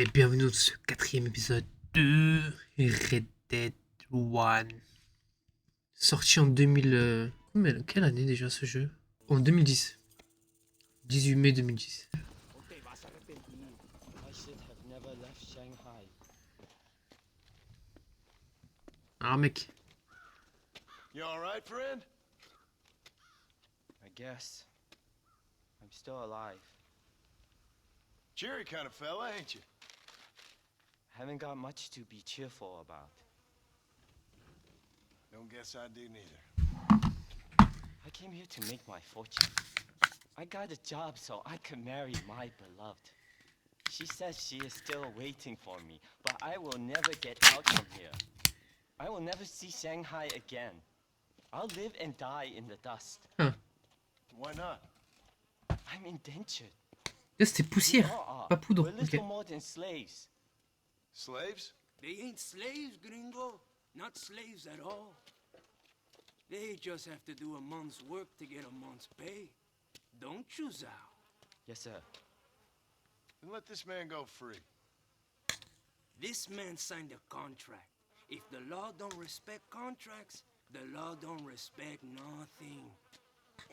Et bienvenue dans ce quatrième épisode de Red Dead 1. Sorti en 2000... quelle année déjà ce jeu? En 2010. 18 mai 2010. Alors mec. You alright, friend? I guess. I'm still alive. Cheery kind of fella, ain't you? Haven't got much to be cheerful about. Don't guess I do neither. I came here to make my fortune. I got a job so I could marry my beloved. She says she is still waiting for me, but I will never get out from here. I will never see Shanghai again. I'll live and die in the dust. Huh. Why not? I'm indentured. Là c'était poussière, pas poudre. We're little Ok. more than slaves. Slaves? They ain't slaves, gringo. Not slaves at all. They just have to do a month's work to get a month's pay. Don't you, Zhao? Yes, sir. Then let this man go free. This man signed a contract. If the law don't respect contracts, the law don't respect nothing.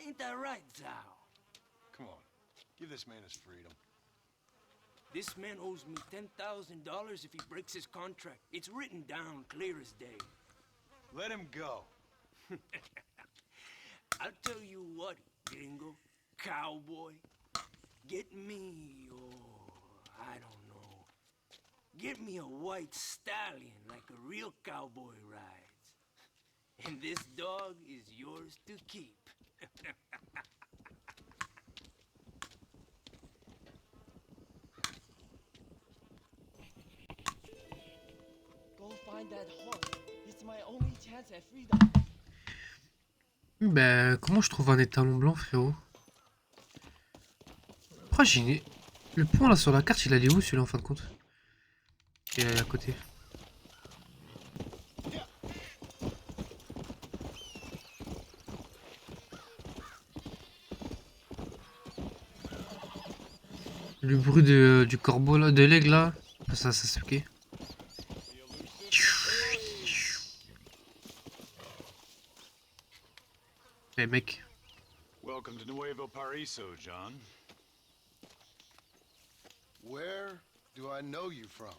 Ain't that right, Zhao? Come on, give this man his freedom. This man owes me $10,000 if he breaks his contract. It's written down clear as day. Let him go. I'll tell you what, gringo, cowboy. Get me, I don't know. Get me a white stallion like a real cowboy rides. And this dog is yours to keep. Go find that horse. It's my only chance at freedom. Bah comment je trouve un étalon blanc frérot? Pourquoi j'ai... Le point là sur la carte il allait où celui-là en fin de compte? Il est à côté. Le bruit du corbeau là, de l'aigle là, ça c'est ok. Eh mec. Welcome to Nuevo Paraiso, John. Where do I know you from?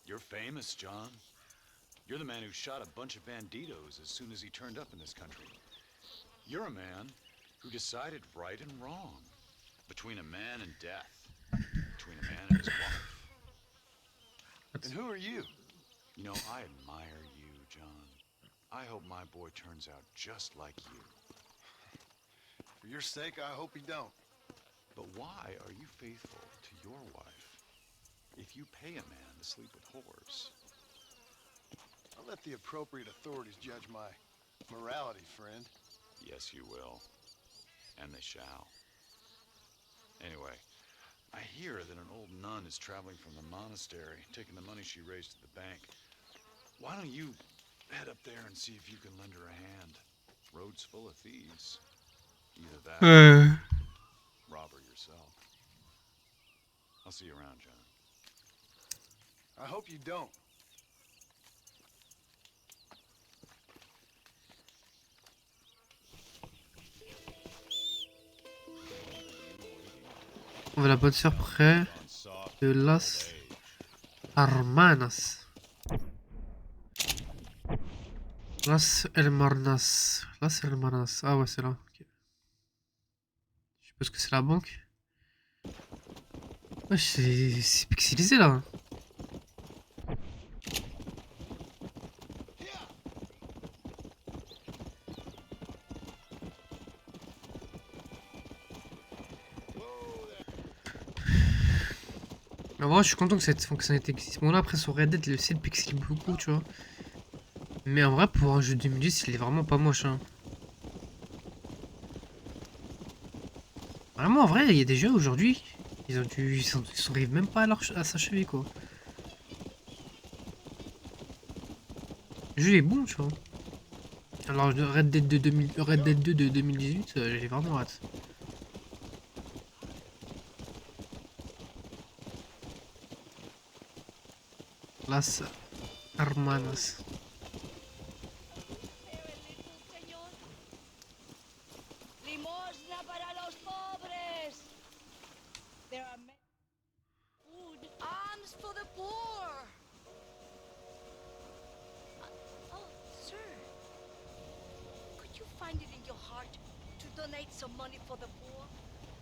You're famous, John. You're the man who shot a bunch of banditos as soon as he turned up in this country. You're a man who decided right and wrong. Between a man and death. Between a man and his wife. And who are you? You know, I admire you, John. I hope my boy turns out just like you. For your sake, I hope he don't. But why are you faithful to your wife if you pay a man to sleep with whores? I'll let the appropriate authorities judge my morality, friend. Yes, you will. And they shall. Anyway, I hear that an old nun is traveling from the monastery, taking the money she raised to the bank. Why don't you head up there and see if you can lend her a hand? Road's full of thieves. Either that or rob her yourself. I'll see you around, John. I hope you don't. On va la bonne sœur près de Las Hermanas. Las Hermanas. Las Hermanas. Ah ouais, c'est là. Okay. Je suppose que c'est la banque. Ouais, c'est pixelisé là. En vrai, je suis content que cette fonctionnalité existe. Bon, là, après, sur Red Dead, le ciel pixelise beaucoup, tu vois. Mais en vrai, pour un jeu 2010, il est vraiment pas moche. Hein. Vraiment, en vrai, il y a des jeux aujourd'hui, ils arrivent même pas à s'achever, quoi. Le jeu est bon, tu vois. Alors, Red Dead 2 de 2018, j'ai vraiment hâte. Las hermanas. Limosna para los pobres. There are food. Alms for the poor. Oh, sir. Could you find it in your heart to donate some money for the poor?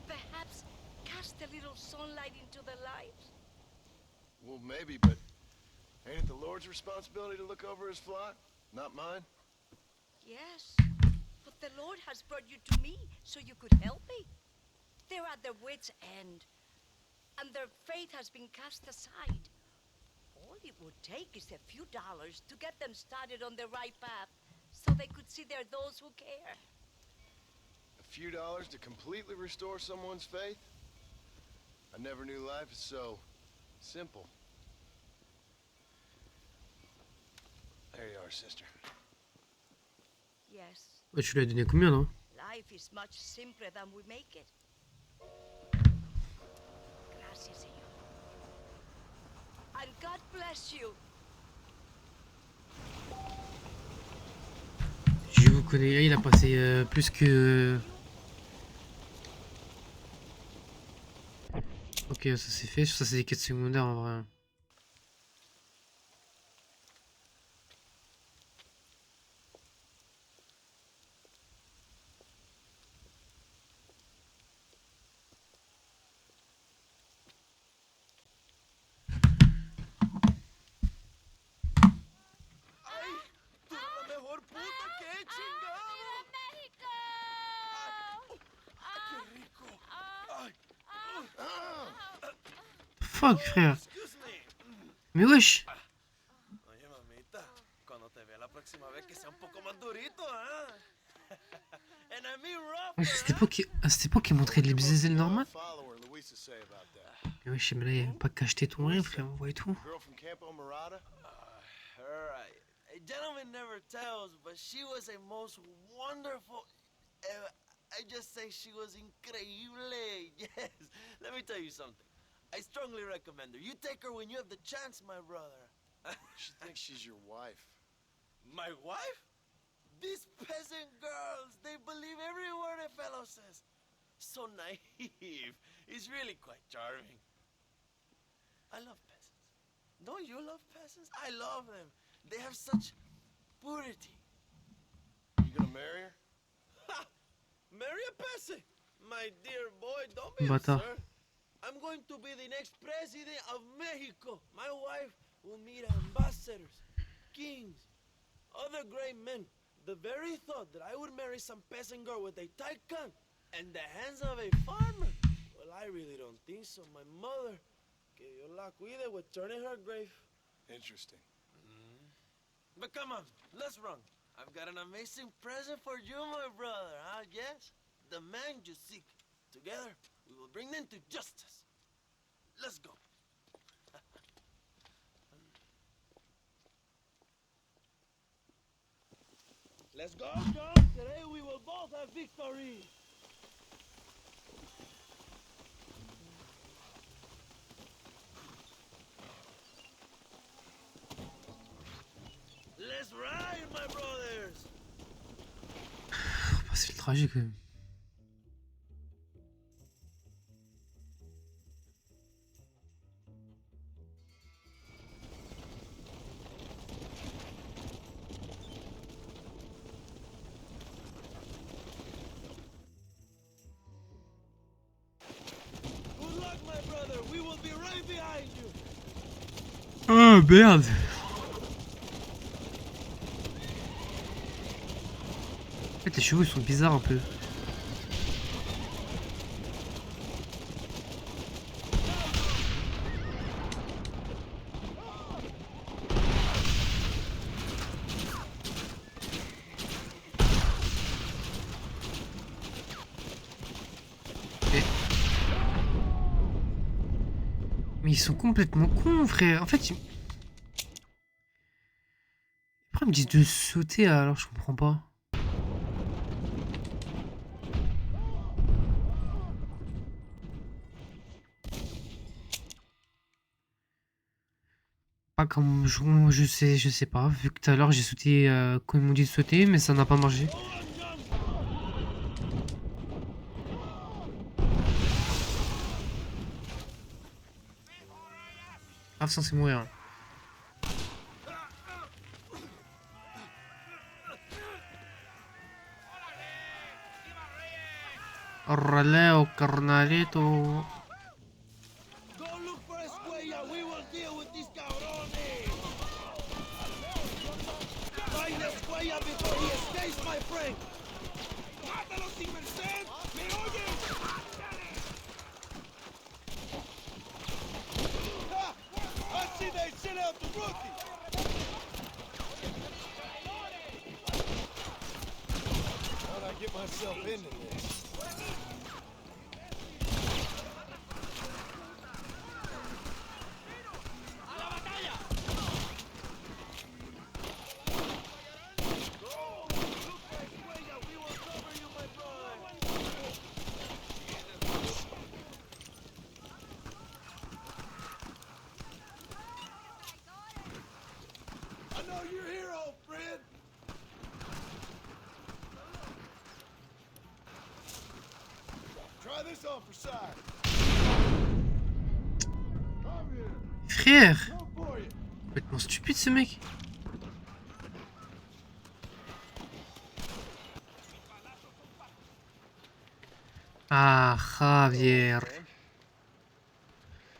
Perhaps cast a little sunlight into their lives? Well, maybe, but ain't it the Lord's responsibility to look over his flock? Not mine? Yes, but the Lord has brought you to me so you could help me. They're at their wits' end, and their faith has been cast aside. All it would take is a few dollars to get them started on the right path, so they could see they're those who care. A few dollars to completely restore someone's faith? I never knew life is so simple. There you are, sister. Yes, Ouais, tu lui as donné combien, non? life is much simpler than we make it. Gracias, Señor. And God bless you. Je vous connais, il a passé plus que... Ok, ça c'est fait, ça c'est des quêtes secondaires en vrai. Fuck frère. Mais wesh. Oye, mamita, cuando te vea la próxima vez que sea un poco más durito, ¿ah? And I mean rough. Wesh, à cette époque, il montrait les bzz normal. Follower Louisa say about that. Mais wesh, mais là, il n'y a pas qu'acheter ton rêve, frère, on voit et tout. Girl from Campo Mirada? Alright. A gentleman never tells, but she was a most wonderful... I just say she was increíble. Yes. Let me tell you something. I strongly recommend her. You take her when you have the chance, my brother. She thinks she's your wife. My wife? These peasant girls, they believe every word a fellow says. So naive. It's really quite charming. I love peasants. Don't you love peasants? I love them. They have such purity. You gonna marry her? Ha! Marry a peasant? My dear boy, don't be Bata. absurd. I'm going to be the next president of Mexico. My wife will meet ambassadors, kings, other great men. The very thought that I would marry some peasant girl with a tight gun and the hands of a farmer. Well, I really don't think so. My mother, que Dios la cuide, would turn in her grave. Interesting. But come on, let's run. I've got an amazing present for you, my brother, huh? Yes? The man you seek. Together, we will bring them to justice. Let's go. Let's go, John. Today we will both have victory. Let's ride, my brothers. Oh, c'est le trajet quand même. Good luck, my brother. We will be right behind you. Oh merde. En fait, les chevaux ils sont bizarres un peu. Mais ils sont complètement cons, frère. En fait, après ils me disent de sauter, alors je comprends pas. pas comment je sais pas. Vu que tout à l'heure j'ai sauté quand ils m'ont dit de sauter, mais ça n'a pas marché. Grave censé mourir. Orale o carnalito. Go look for Escuella. We will deal with these cabrones. Find Escuella before he escapes, my friend. ¡Mátalo sin merced! ¿Me oyes? I see they sent out the rookie. How'd I get myself into this? I know you're here, old friend. Try this on for size. Frère, Go for you. complètement stupide ce mec. Ah, Javier.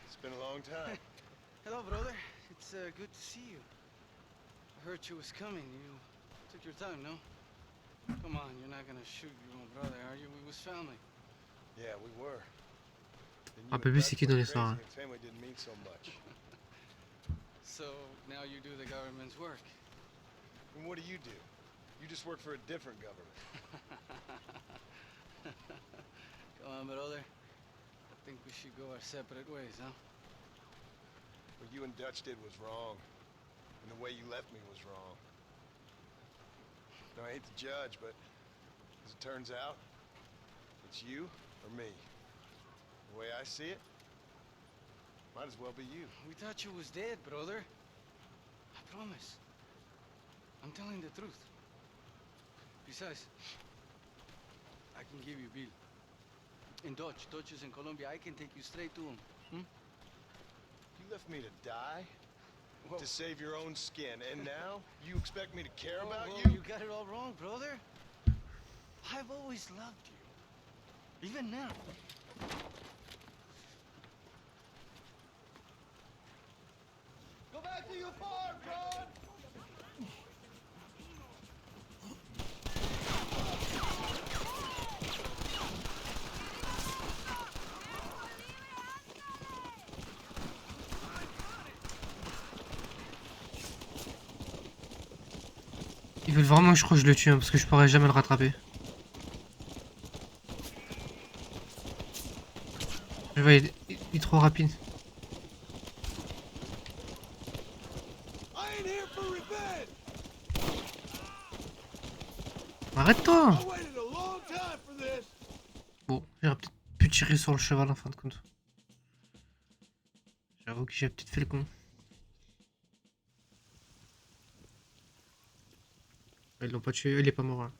It's been a long time. Hello, brother. It's good to see you. I heard you was coming. You took your time, no? Come on, you're not gonna shoot your own brother, are you? We was family. Yeah, we were. Then Ah, you baby, and c'est Dutch qui dans went l'histoire, crazy and family didn't mean so much. So now you do the government's work. And what do? You just work for a different government. Come on, brother. I think we should go our separate ways, huh? What you and Dutch did was wrong. And the way you left me was wrong. Now, I hate to judge, but as it turns out, it's you or me. The way I see it, might as well be you. We thought you was dead, brother. I promise. I'm telling the truth. Besides, I can give you bill. In Dutch. Dutch is in Colombia. I can take you straight to him. You left me to die Whoa. to save your own skin, and now you expect me to care about Whoa, you? You got it all wrong, brother. I've always loved you. Even now. Go back to your farm, John! Ils veulent vraiment que je crois que je le tue, hein, parce que je pourrais jamais le rattraper. Je vois, il est trop rapide. I ain't here for revenge! Arrête-toi! I waited a long time for this! Bon, j'aurais peut-être pu tirer sur le cheval en fin de compte. J'avoue que j'ai peut-être fait le con. Ils l'ont pas tué, il est pas mort. Hein.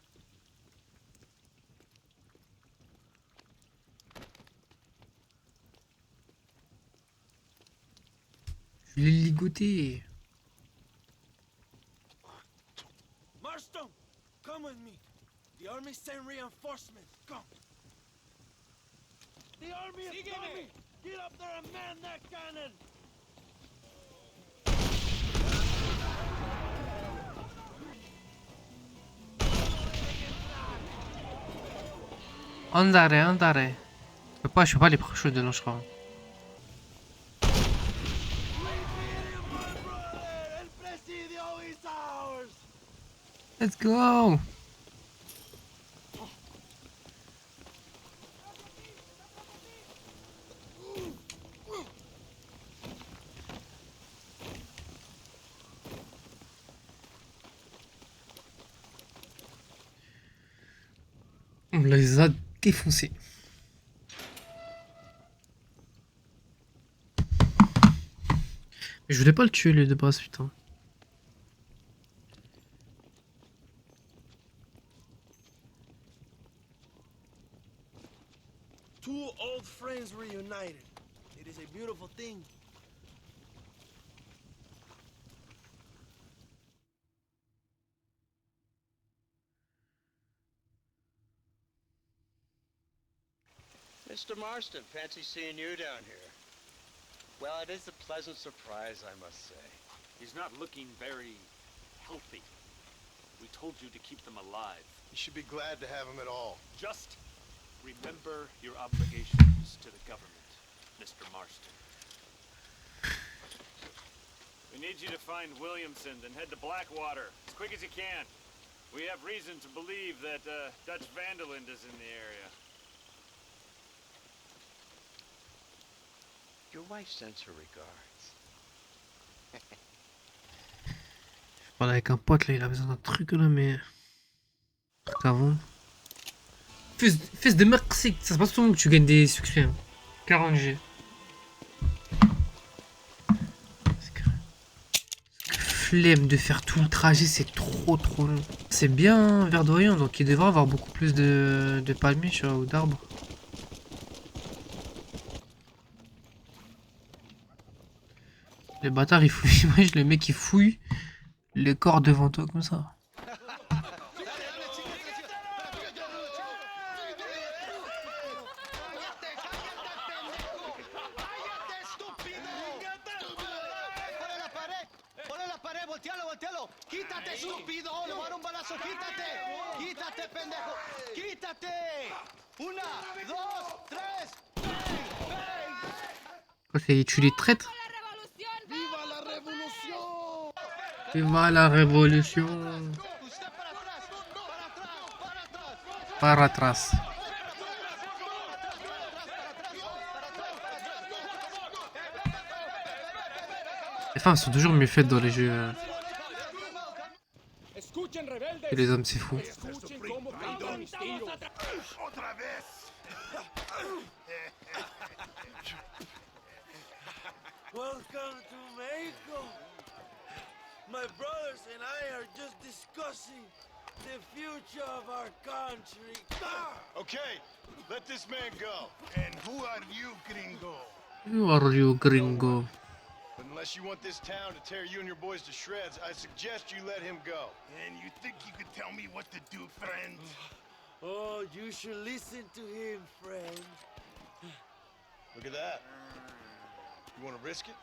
Je l'ai ligoté. Marston, come with me. The army sent reinforcements. Come. The army is coming. Get up there and man that cannon. Andare, andare. Je peux pas les proches dedans, je crois. El presidio is ours. Let's go! On les a défoncés. Je voulais pas le tuer, lui, de base, putain. Two old friends reunited. It is a beautiful thing. Mr. Marston, fancy seeing you down here. Well, it is a pleasant surprise, I must say. He's not looking very healthy. We told you to keep them alive. You should be glad to have him at all. Just remember your obligations to the government, Mr. Marston. We need you to find Williamson and head to Blackwater as quick as you can. We have reason to believe that Dutch Vanderland is in the area. Your wife sends her regards. Je parle avec un pote là, il a besoin d'un truc là, mais. Truc avant. Fils de Merci, ça se passe souvent que tu gagnes des sucrés. Hein. 40 G. Flemme de faire tout le trajet, c'est trop long. C'est bien verdoyant, donc il devrait avoir beaucoup plus de palmiers tu vois, ou d'arbres. Les bâtards ils fouillent, imagine le mec il fouille les corps devant toi comme ça. Quoi, c'est tu les traites? Viva la révolution! Par atrás. Les femmes sont toujours mieux faites dans les jeux. Et les hommes, c'est fou. Welcome to Mexico. My brothers and I are just discussing the future of our country. Okay, let this man go. And who are you, gringo? Who are you, gringo? But unless you want this town to tear you and your boys to shreds, I suggest you let him go. And you think you could tell me what to do, friend? Oh, you should listen to him, friend. Look at that. You want to risk it?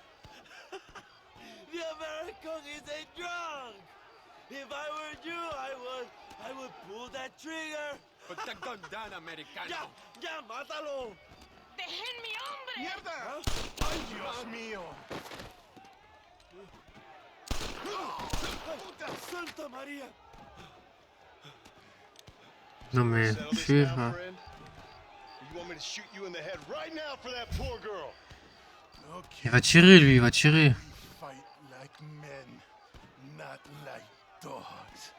The American is a drunk. If I were you, I would pull that trigger. Put the gun down, Americano. Ya, mátalo. ¡Déjenme, hombre! ¡Mierda! ¡Ay, Dios mío! Puta Santa María. Non mais, Settle this tu down, vois. friend? Or you want me to shoot you in the head right now for that poor girl? Okay, Il va tirer lui, il va tirer. we fight like men, not like dogs.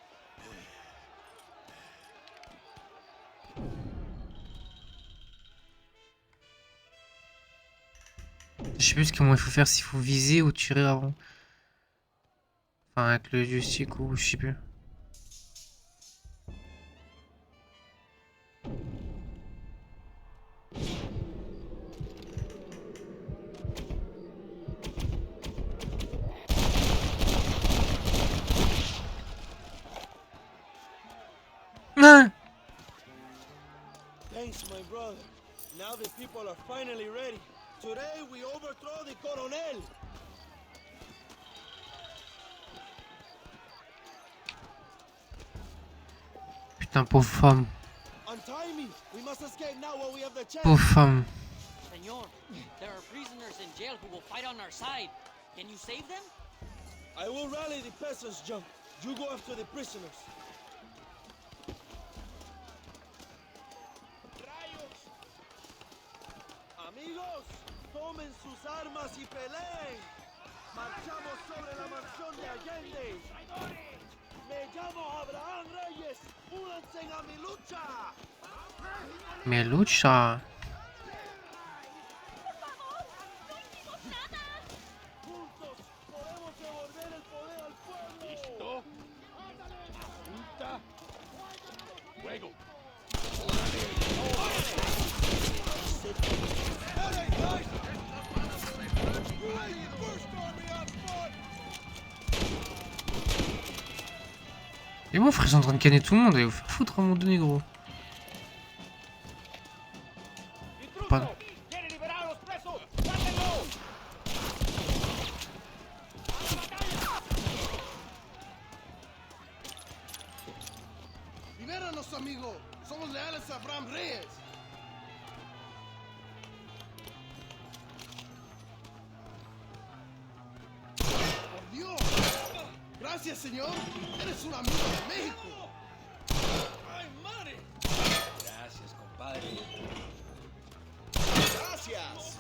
Je sais plus comment il faut faire, s'il faut viser ou tirer avant. Enfin avec le joystick ou je sais plus. Ah! Thanks, my brother. Now the people are finally ready. Today we overthrow the Coronel. Putain, pauvre femme. Untie me. We must escape now while we have the chance. Pauvre femme. Senor, there are prisoners in jail who will fight on our side. Can you save them? I will rally the peasants, John. You go after the prisoners. ¡Rayos! Amigos, tomen sus armas y peleen. Marchamos sobre la mansión de Allende. Me llamo Abraham Reyes. Únanse a mi lucha. Mais lucha. Juntos Et moi, frère, ils sont en train de canner tout le monde. Allez vous faire foutre à un moment donné, gros. Pardon. Libéranos, amigo. Somos leales a Abraham Reyes. Por Dios. Gracias, señor. Eres un amigo de México. ¡Ay, madre! Gracias, compadre. Gracias.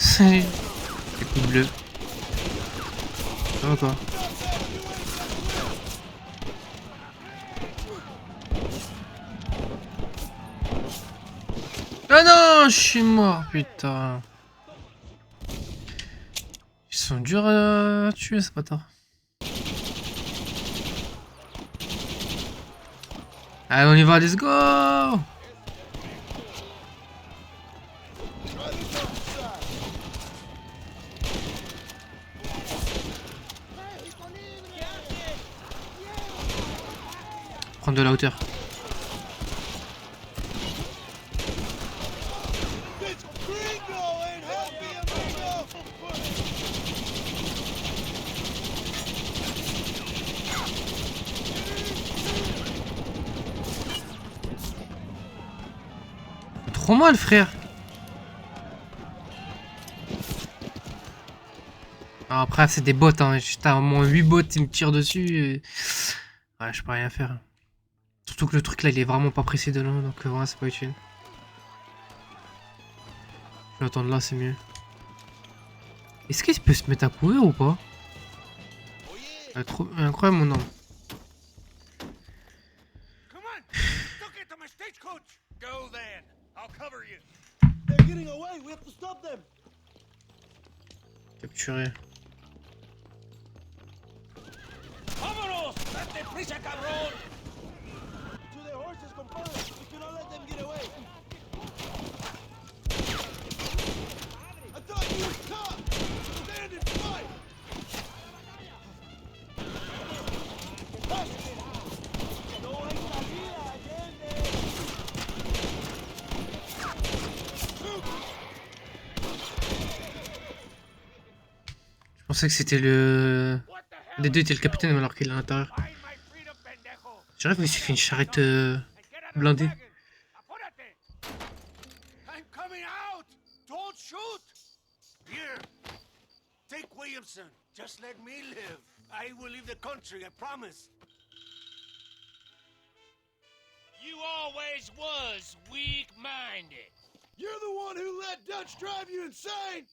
C'est coup bleu. Ça va quoi? Ah non, je suis mort, putain. Ils sont durs à tuer, ce bâtard. Allez, on y va, let's go! Prendre de la hauteur. Trop mal, frère. Alors après, c'est des bots, hein. T'as au moins 8 bots, ils me tirent dessus. Et... ouais, je peux rien faire. Surtout que le truc là, il est vraiment pas pressé de loin, donc voilà, c'est pas utile. Je vais attendre là, c'est mieux. Est-ce qu'il peut se mettre à courir ou pas? Trop incroyable, mon homme. Capturé. ¡Vámonos! ¡Date prisa, cabrón! To their horses, compadre. We cannot let them get away. I thought you were caught. Stand and fight. No hay salida, Allende. Je pensais que c'était le... des deux était le capitaine alors qu'il est à l'intérieur. J'arrive, mais il suffit une charrette blindée. I'm coming out! Don't shoot! Here, take Williamson. Just let me live. I will leave the country, I promise. You always was weak-minded. You're the one who let Dutch drive you insane.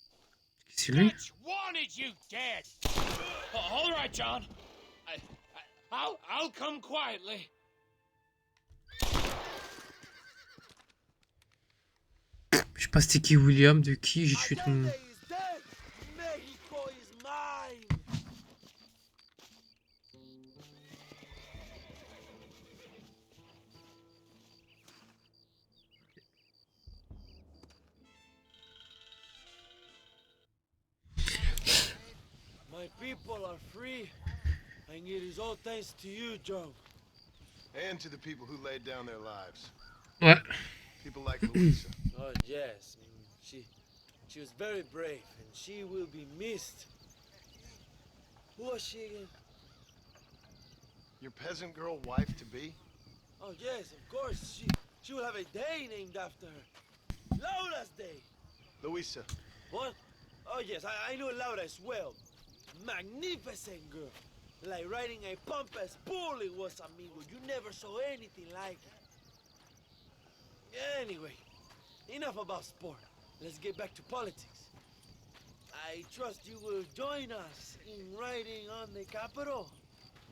C'est lui? Dutch wanted you dead. All right, John. I'll come quietly. Je sais pas c'était qui William, de qui j'ai tué tout le monde. Allende is dead. Mexico is mine. My people are free, and it is all thanks to you, Joe. And to the people who laid down their lives. Ouais. People like Louisa. Oh yes, she was very brave, and she will be missed. Who was she again? Your peasant girl wife to be? Oh yes, of course. She will have a day named after her. Laura's Day. Louisa. What? Oh yes, I know Laura as well. Magnificent girl. Like riding a pompous bull it was, amigo. You never saw anything like it. Anyway, enough about sport. Let's get back to politics. I trust you will join us in riding on the Capitol.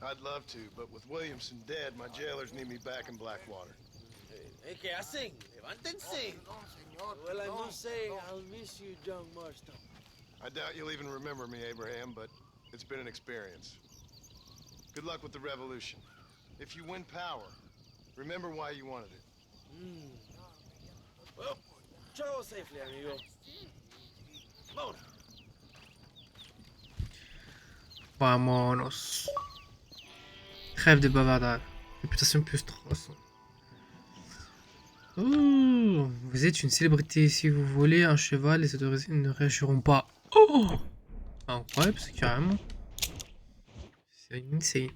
I'd love to, but with Williamson dead, my jailers need me back in Blackwater. Hey, ¿qué hacen? Levántense. Well, I must say, I'll miss you, John Marston. I doubt you'll even remember me, Abraham, but it's been an experience. Good luck with the revolution. If you win power, remember why you wanted it. Well, travel safely, amigo. Vámonos. Vámonos. Trêve de bavardage. Réputation plus 300. Oh, vous êtes une célébrité. Si vous volez un cheval, les autorités ne réagiront pas. Oh, incroyable, c'est carrément. C'est insane.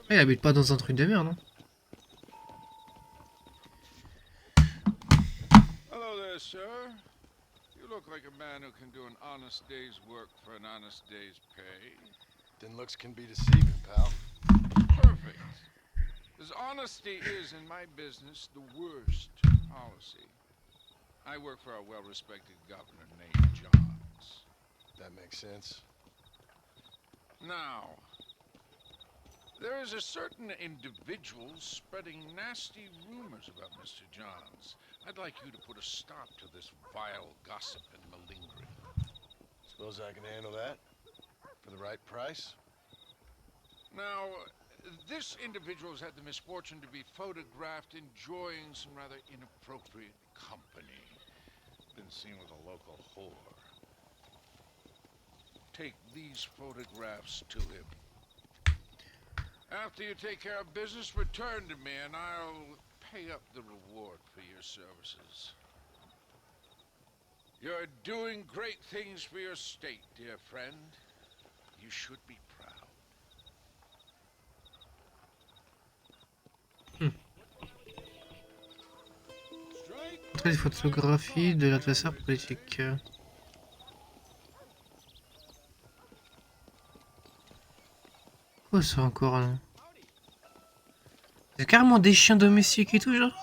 Ah, il habite pas dans un truc de merde, non? Hello there, sir. You look like a man who can do an honest day's work for an honest day's pay. Then looks can be deceiving, pal. Perfect. As honesty is in my business the worst policy. I work for a well-respected governor named Johns. That makes sense. Now, there is a certain individual spreading nasty rumors about Mr. Johns. I'd like you to put a stop to this vile gossip and malingering. Suppose I can handle that? For the right price? Now, this individual has had the misfortune to be photographed enjoying some rather inappropriate company. Been seen with a local whore. Take these photographs to him. After you take care of business, return to me and I'll pay up the reward for your services. You're doing great things for your state, dear friend. You should be proud. Des photographies de l'adversaire politique. Quoi ça encore là? C'est carrément des chiens domestiques et tout genre?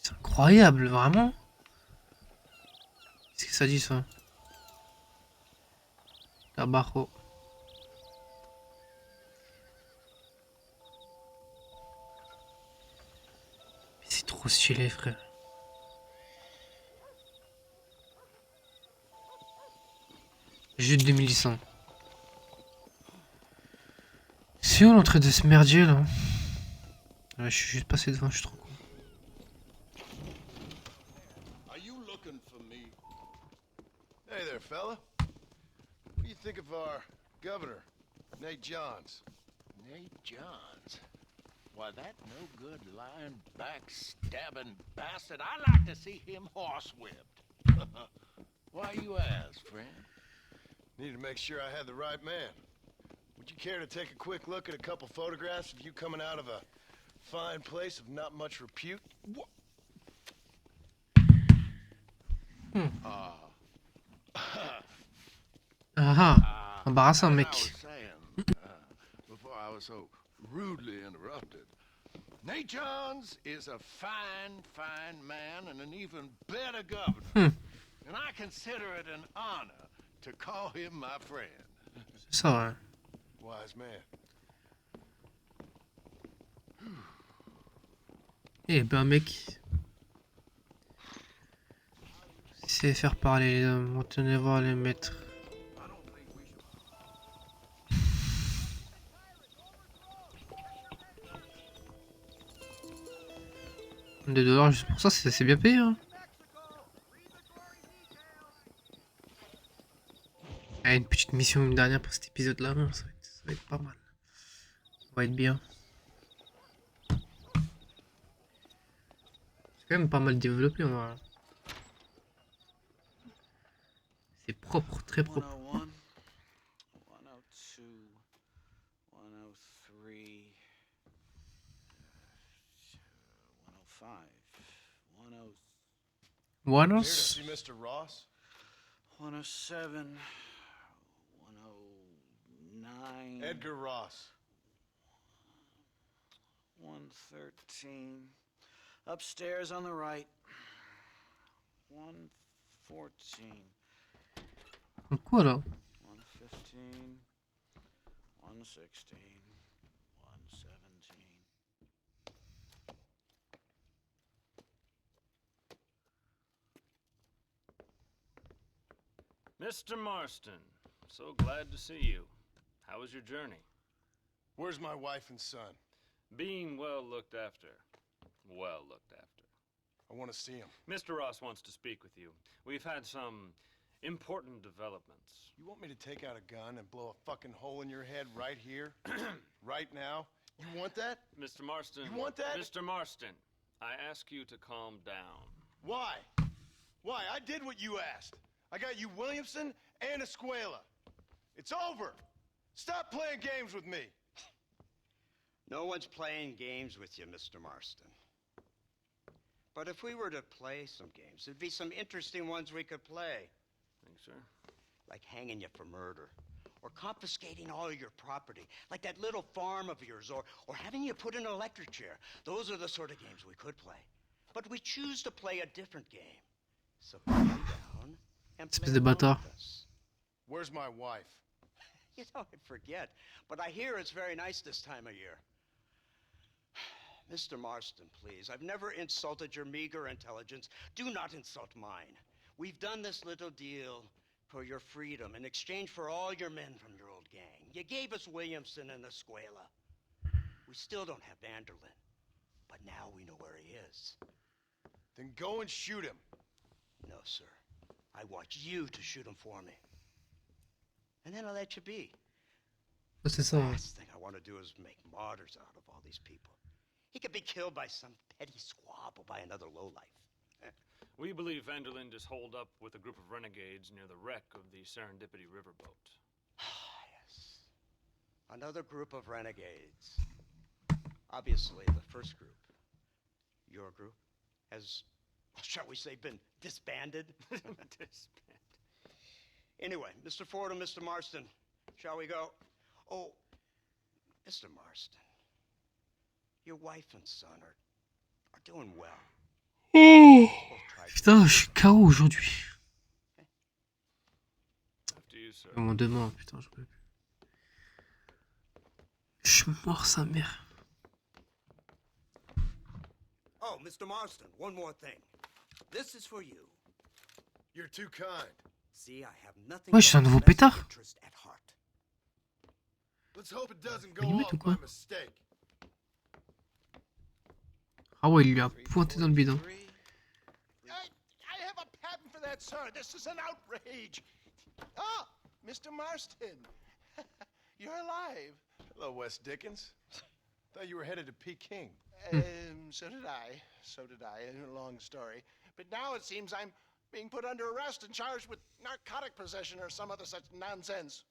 C'est incroyable, vraiment. Qu'est-ce que ça dit ça? Tabaco. C'est trop stylé, frère. Jeu de 2100. C'est où l'entrée de ce merdier là? Ouais, je suis juste passé devant, je suis trop con. Are you looking for me? Hey there, fella. What do you think of our governor, Nate Johns? Nate Johns? Why, that no-good, lying, backstabbing bastard. I like to see him horsewhipped. Why you ask, friend? Needed to make sure I had the right man. Would you care to take a quick look at a couple photographs of you coming out of a fine place of not much repute? What? Embarrassant, mec. Before I was so rudely interrupted, Nate Johns is a fine, fine man and an even better governor. And I consider it an honor to call him my friend. C'est ça, ouais. Wise man. Eh ben, mec. C'est faire parler les hommes. On tenait voir les maîtres. $2 juste pour ça, c'est bien payé, hein. Ah, une petite mission, une dernière pour cet épisode là, ça va être pas mal. On va être bien. C'est quand même pas mal développé, on va. C'est propre, très propre. 101, 102, 103, 105, 100. Here to see Mr. Ross? 107, 109. Edgar Ross. 113. Upstairs on the right. 114. Quoi là? 115. 116. 117. Mr. Marston, so glad to see you. How was your journey? Where's my wife and son? Being well looked after. Well looked after. I want to see him. Mr. Ross wants to speak with you. We've had some important developments. You want me to take out a gun and blow a fucking hole in your head right here? Right now? You want that? Mr. Marston. You want that? Mr. Marston, I ask you to calm down. Why? Why? I did what you asked. I got you Williamson and Escuela. It's over. Stop playing games with me. No one's playing games with you, Mr. Marston. But if we were to play some games, there'd be some interesting ones we could play. Think so? Like hanging you for murder, or confiscating all your property, like that little farm of yours, or having you put in an electric chair. Those are the sort of games we could play. But we choose to play a different game. So calm down and play along with us. Where's my wife? You know, I forget, but I hear it's very nice this time of year. Mr. Marston, please, I've never insulted your meager intelligence. Do not insult mine. We've done this little deal for your freedom in exchange for all your men from your old gang. You gave us Williamson and Escuela. We still don't have Vanderlyn, but now we know where he is. Then go and shoot him. No, sir. I want you to shoot him for me. And then I'll let you be. C'est ça. The last thing I want to do is make martyrs out of all these people. He could be killed by some petty squab or by another lowlife. We believe Vanderlyn is holed up with a group of renegades near the wreck of the Serendipity riverboat. Yes. Another group of renegades. Obviously, the first group, your group, has, shall we say, been disbanded? Disbanded. Anyway, Mr. Ford and Mr. Marston, shall we go? Oh, Mr. Marston, your wife and son are doing well. Putain, je suis KO aujourd'hui. After you, sir. Mon demain, putain, je peux plus. Je suis mort sa mère. Oh, Mr. Marston, one more thing. This is for you. You're too kind. See, I have nothing Ouais, c'est un nouveau pétard. interest at heart. Let's hope it doesn't go Limite ou off quoi? by mistake. Ah ouais, il lui a pointé dans le bidon. I have a patent for that, sir. This is an outrage. Ah, Mr. Marston. You're alive. Hello, Wes Dickens. Thought you were headed to Peking. So did I. So did I. A long story. But now it seems I'm being put under arrest and charged with narcotic possession or some other such nonsense.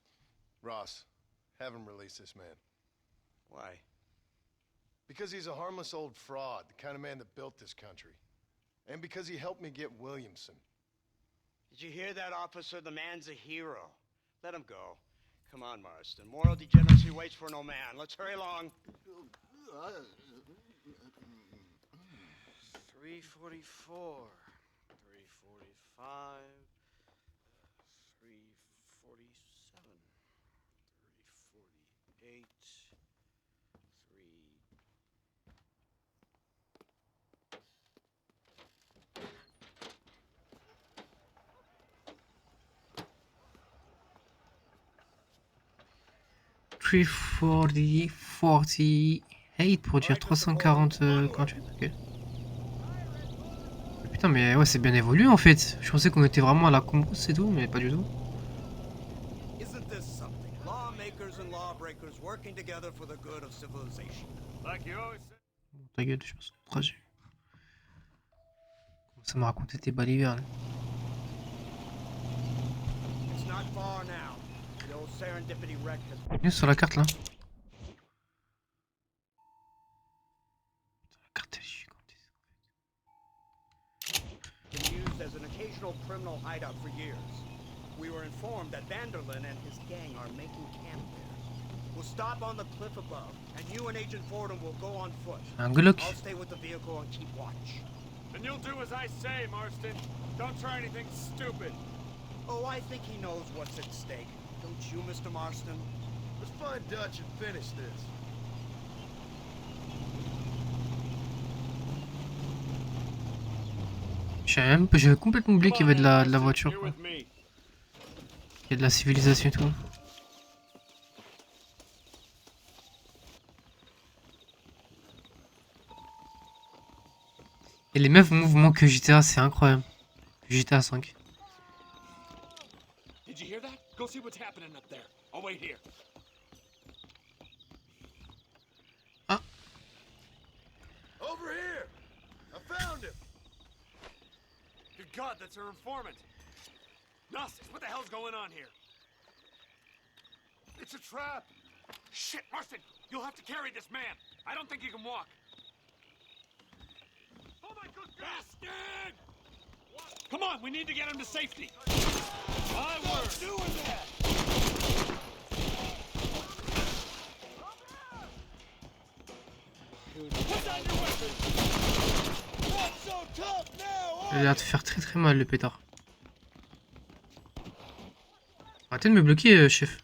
Ross, have him release this man. Why? Because he's a harmless old fraud, the kind of man that built this country. And because he helped me get Williamson. Did you hear that, officer? The man's a hero. Let him go. Come on, Marston. Moral degeneracy waits for no man. Let's hurry along. 344. 345. 347. 348. 348 pour dire 348. Ok. Putain, mais ouais, c'est bien évolué en fait. Je pensais qu'on était vraiment à la combo, c'est tout, mais pas du tout. Isn't this something? Lawmakers and lawbreakers working together for the good of civilization. Like you always say. Bon, ta gueule, je pense au trajet. Commence à me raconter tes balivernes. It's not far now. The old Serendipity wreck has Viens sur la carte là. La carte elle est gigantesque. been used as an occasional criminal hideout for years. We were informed that Vanderlyn and his gang are making camp there. We'll stop on the cliff above, and you and Agent Fordham will go on foot. Un Glock. I'll stay with the vehicle and keep watch. Then you'll do as I say, Marston. Don't try anything stupid. Oh, I think he knows what's at stake. Don't you, Mr. Marston? Let's find Dutch and finish this. J'avais complètement oublié qu'il y avait de la voiture, quoi. Il y a de la civilisation et tout. Et les mêmes mouvements que GTA, c'est incroyable. GTA 5. Did you hear that? Go see what's happening up there. I'll wait here. Ah. Over here! I found him! Good God, that's our informant. Gnostics, what the hell's going on here? It's a trap. Shit, Marston, you'll have to carry this man. I don't think he can walk. Oh my good bastard! Come on, we need to get him to safety. My word. Stop doing that. Put down your weapon. Not so tough now. Il a l'air de faire très mal le pétard. Arrêtez de me bloquer, chef.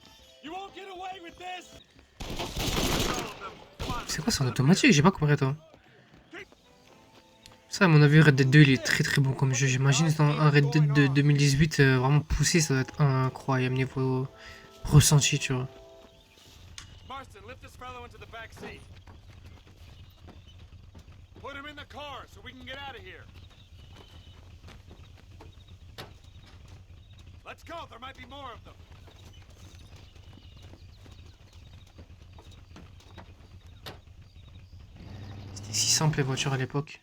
C'est quoi, c'est en automatique? J'ai pas compris, attends. Ça, à mon avis, Red Dead 2, il est très bon comme jeu. J'imagine dans un Red Dead de 2018 vraiment poussé, ça doit être incroyable niveau ressenti, tu vois. Marston, lift this fellow into the back seat. Put him in the car so we can get out of here. Let's go, there might be more of them. C'était si simple les voitures à l'époque.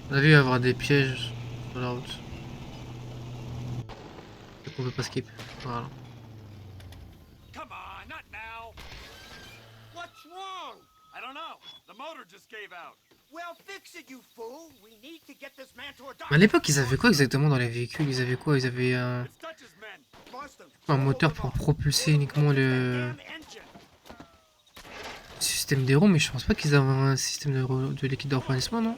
On a vu avoir des pièges sur la route. Donc on peut pas skip. Voilà. Come on, not now. What's wrong? I don't know. The motor just gave out. Well, fix it, you fool. We need to get this man to a doctor. Mais à l'époque, ils avaient quoi exactement dans les véhicules? Ils avaient quoi? Ils avaient un moteur pour propulser uniquement le système des roues, mais je pense pas qu'ils avaient un système de liquide de refroidissement, non?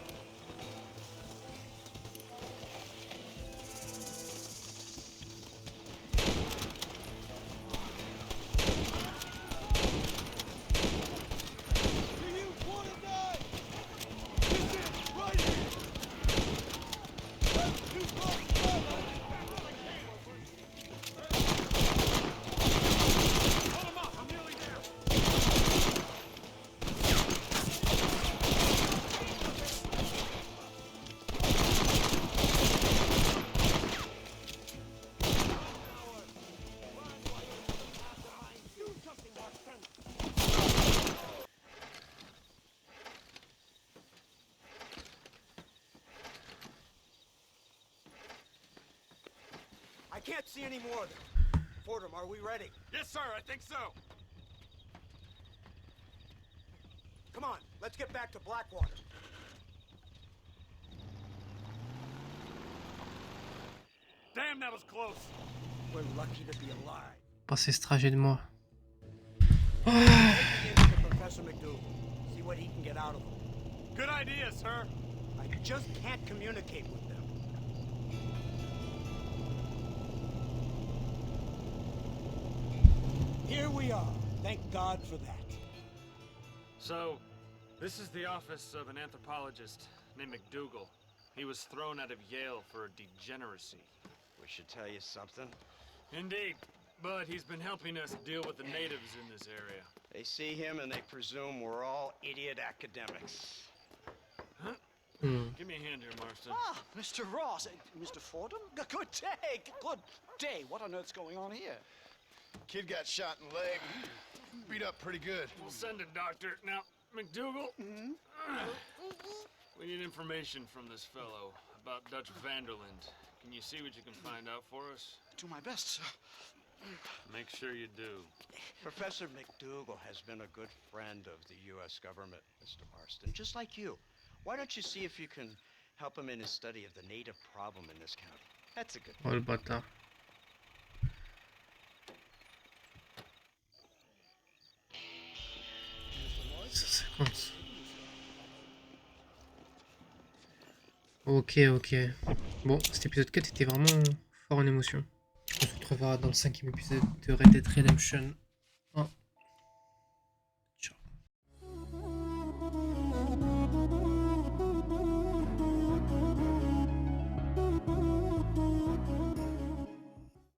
I can't see any more of them. Fordham, are we ready? Yes, sir, I think so. Come on, let's get back to Blackwater. Damn, that was close. We're lucky to be alive. Passer ce trajet de moi. Professor McDougal. See what he can get out of them. Good idea, sir. I just can't communicate with them. Here we are. Thank God for that. So, this is the office of an anthropologist named McDougal. He was thrown out of Yale for degeneracy. We should tell you something. Indeed, but he's been helping us deal with the natives in this area. They see him and they presume we're all idiot academics. Huh? Give me a hand here, Marston. Ah, Mr. Ross, Mr. Fordham. Good day, good day. What on earth's going on here? Kid got shot in the leg. Beat up pretty good. We'll send a doctor. Now, McDougal, we need information from this fellow about Dutch Vanderland. Can you see what you can find out for us? Do my best, sir. Make sure you do. Professor McDougal has been a good friend of the U.S. government, Mr. Marston, just like you. Why don't you see if you can Help him in his study of the native problem in this county. That's a good Oh le bâtard. Ok, ok. Bon, cet épisode 4 était vraiment fort en émotion. On se retrouvera dans le 5e épisode de Red Dead Redemption